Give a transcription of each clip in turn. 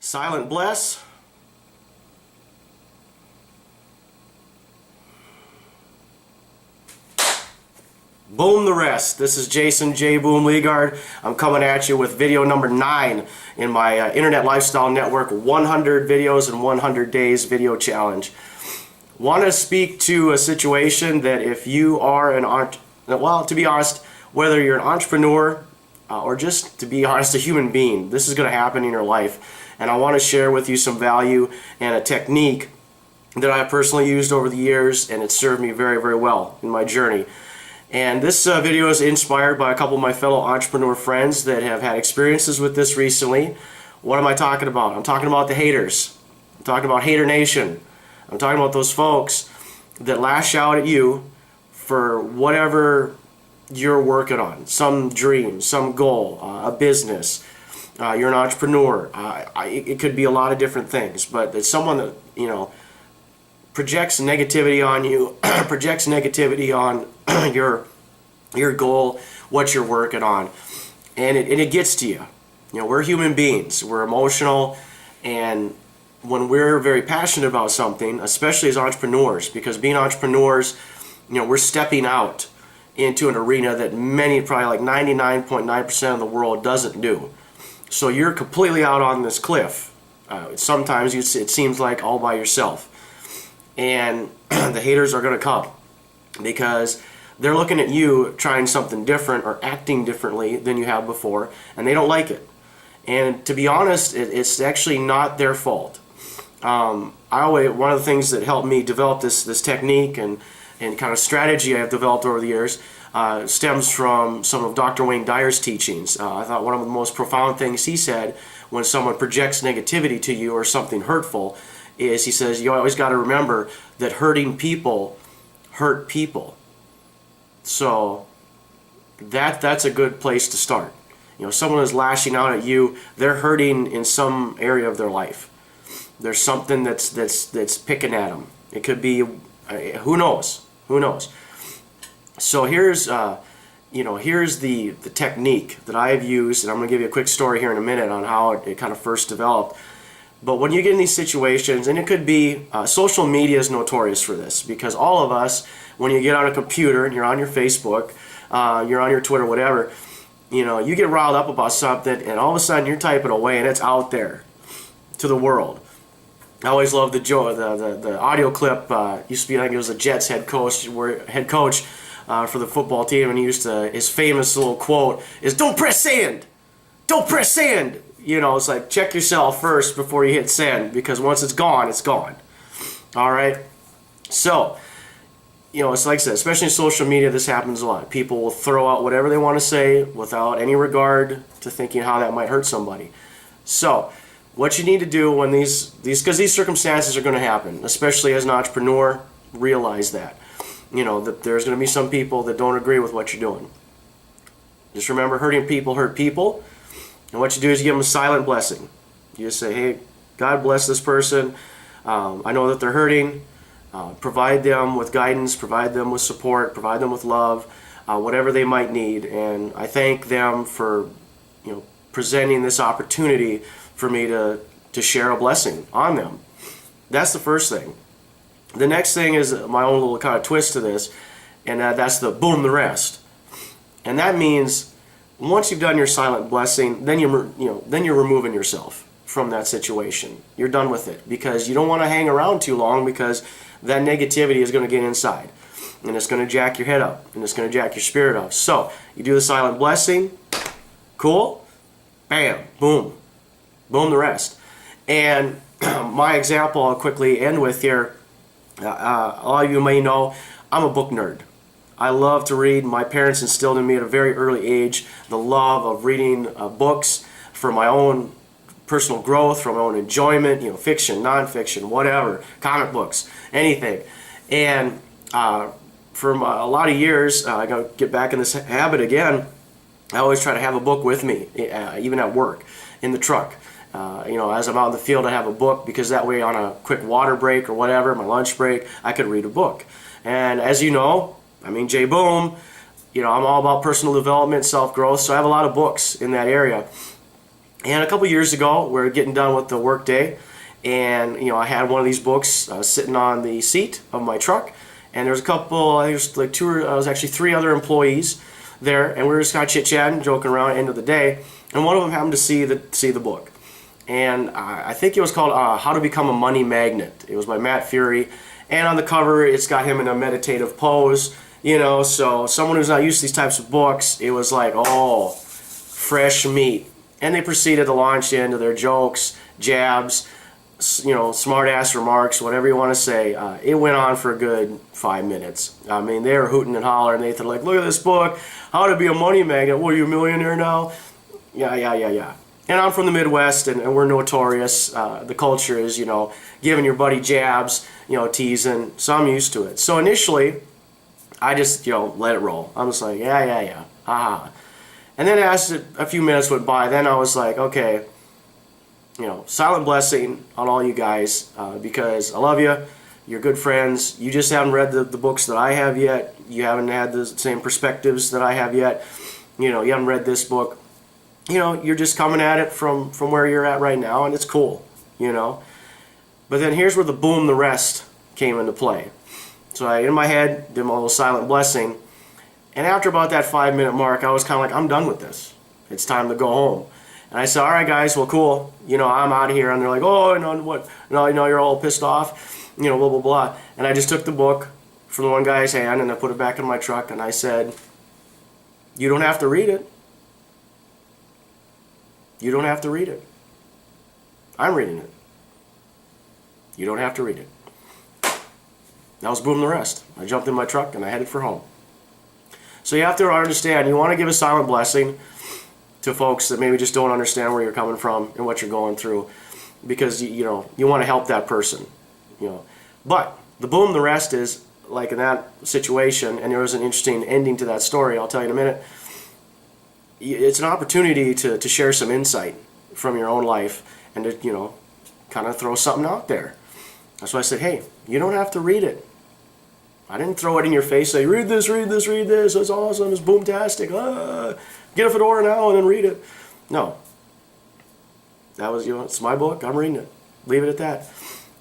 Silent Bless. Boom the rest. This is Jason J. Boom Leagard. I'm coming at you with video number 9 in my Internet Lifestyle Network 100 videos in 100 days video challenge. Want to speak to a situation that if you are to be honest, whether you're an entrepreneur or just to be honest, a human being, this is going to happen in your life. And I want to share with you some value and a technique that I've personally used over the years, and it's served me very, very well in my journey. And this video is inspired by a couple of my fellow entrepreneur friends that have had experiences with this recently. What am I talking about? I'm talking about the haters. I'm talking about Hater Nation. I'm talking about those folks that lash out at you for whatever you're working on. Some dream, some goal, a business. You're an entrepreneur. It could be a lot of different things, but it's someone that, projects negativity on you, projects negativity on your goal, what you're working on, and it gets to you. We're human beings. We're emotional, and when we're very passionate about something, especially as entrepreneurs, because being entrepreneurs, we're stepping out into an arena that many, probably like 99.9% of the world doesn't do. So you're completely out on this cliff. Sometimes it seems like all by yourself. And the haters are going to come because they're looking at you trying something different or acting differently than you have before, and they don't like it. And to be honest, it's actually not their fault. One of the things that helped me develop this technique and kind of strategy I've developed over the years stems from some of Dr. Wayne Dyer's teachings. I thought one of the most profound things he said when someone projects negativity to you or something hurtful is he says, you always got to remember that hurting people hurt people. So that's a good place to start. Someone is lashing out at you, they're hurting in some area of their life. There's something that's picking at them. It could be, who knows? So here's the technique that I've used, and I'm going to give you a quick story here in a minute on how it kind of first developed. But when you get in these situations, and it could be, social media is notorious for this, because all of us, when you get on a computer and you're on your Facebook, you're on your Twitter, whatever, you get riled up about something, and all of a sudden you're typing away, and it's out there to the world. I always loved the audio clip. Used to be, I think it was the Jets head coach for the football team, and his famous little quote is, "Don't press send, don't press send." It's like, check yourself first before you hit send, because once it's gone, it's gone. All right. So, it's like I said, especially in social media, this happens a lot. People will throw out whatever they want to say without any regard to thinking how that might hurt somebody. So, what you need to do when because these circumstances are going to happen, especially as an entrepreneur, realize that. That there's going to be some people that don't agree with what you're doing. Just remember, hurting people hurt people. And what you do is you give them a silent blessing. You just say, hey, God bless this person. I know that they're hurting. Provide them with guidance, provide them with support, provide them with love, whatever they might need. And I thank them for presenting this opportunity for me to share a blessing on them. That's the first thing. The next thing is my own little kind of twist to this, and that's the boom the rest. And that means once you've done your silent blessing, then you're removing yourself from that situation. You're done with it, because you don't want to hang around too long, because that negativity is going to get inside, and it's going to jack your head up, and it's going to jack your spirit up. So you do the silent blessing, cool, bam, boom, boom the rest. And my example I'll quickly end with here. All of you may know I'm a book nerd. I love to read. My parents instilled in me at a very early age the love of reading books for my own personal growth, for my own enjoyment, fiction, nonfiction, whatever, comic books, anything. And for a lot of years, I got to get back in this habit again. I always try to have a book with me, even at work, in the truck. As I'm out in the field, I have a book, because that way on a quick water break or whatever, my lunch break, I could read a book. And as you know, J Boom, I'm all about personal development, self-growth, so I have a lot of books in that area. And a couple years ago, we're getting done with the work day, and I had one of these books sitting on the seat of my truck, and there's a couple, there's like actually three other employees there, and we were just kind of chit-chatting, joking around at the end of the day, and one of them happened to see the book. And I think it was called How to Become a Money Magnet. It was by Matt Fury, and on the cover it's got him in a meditative pose, so someone who's not used to these types of books, it was like, oh, fresh meat. And they proceeded to launch into their jokes, jabs, smart-ass remarks, whatever you want to say. It went on for a good 5 minutes. I mean, they were hooting and hollering. They're like, look at this book, How to Be a Money Magnet. What, are you a millionaire now? Yeah. And I'm from the Midwest, and we're notorious. The culture is, giving your buddy jabs, teasing. So I'm used to it. So initially, I just, let it roll. I'm just like, yeah, haha. And then as a few minutes went by, then I was like, okay, silent blessing on all you guys, because I love you. You're good friends. You just haven't read the books that I have yet. You haven't had the same perspectives that I have yet. You haven't read this book. You're just coming at it from where you're at right now, and it's cool, But then here's where the boom the rest came into play. So I, in my head, did my little silent blessing. And after about that 5-minute mark, I was kind of like, I'm done with this. It's time to go home. And I said, all right, guys, well, cool. I'm out of here. And they're like, oh, what? No, you're all pissed off. Blah, blah, blah. And I just took the book from the one guy's hand and I put it back in my truck. And I said, you don't have to read it. You don't have to read it. I'm reading it. You don't have to read it. That was boom the rest. I jumped in my truck and I headed for home. So you have to understand, you want to give a silent blessing to folks that maybe just don't understand where you're coming from and what you're going through, because you want to help that person. But the boom the rest is like in that situation, and there was an interesting ending to that story, I'll tell you in a minute. It's an opportunity to share some insight from your own life and to kind of throw something out there. That's why I said, hey, you don't have to read it. I didn't throw it in your face, say, read this, it's awesome, it's boomtastic, get a fedora now and then read it. No. That was, it's my book, I'm reading it. Leave it at that.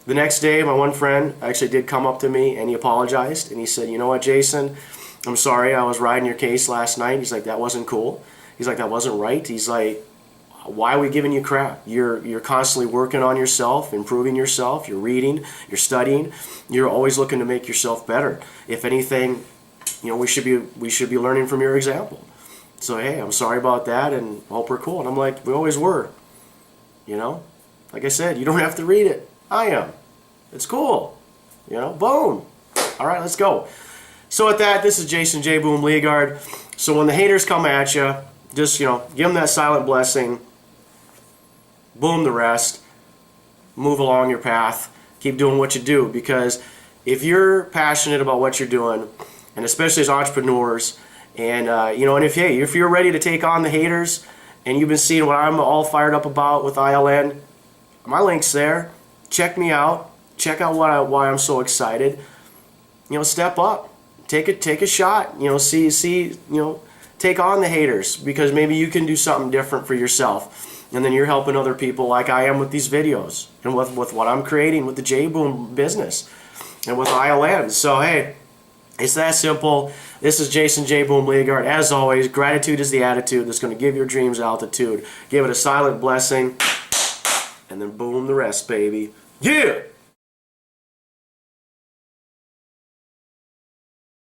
The next day, my one friend actually did come up to me and he apologized and he said, you know what, Jason, I'm sorry, I was riding your case last night. He's like, that wasn't cool. He's like, that wasn't right. He's like, why are we giving you crap? You're constantly working on yourself, improving yourself. You're reading, you're studying. You're always looking to make yourself better. If anything, we should be learning from your example. So hey, I'm sorry about that, and hope we're cool. And I'm like, we always were. Like I said, you don't have to read it. I am. It's cool. Boom. All right, let's go. So with that, this is Jason J. Boom Leagard. So when the haters come at you, just give them that silent blessing. Boom the rest. Move along your path. Keep doing what you do, because if you're passionate about what you're doing, and especially as entrepreneurs, and and if you're ready to take on the haters, and you've been seeing what I'm all fired up about with ILN, my link's there. Check me out. Check out why I'm so excited. Step up. Take a shot. Take on the haters, because maybe you can do something different for yourself. And then you're helping other people like I am with these videos and with what I'm creating with the J-Boom business and with ILN. So hey, it's that simple. This is Jason J. Boom Leagard. As always, gratitude is the attitude that's going to give your dreams altitude. Give it a silent blessing, and then boom the rest, baby. Yeah!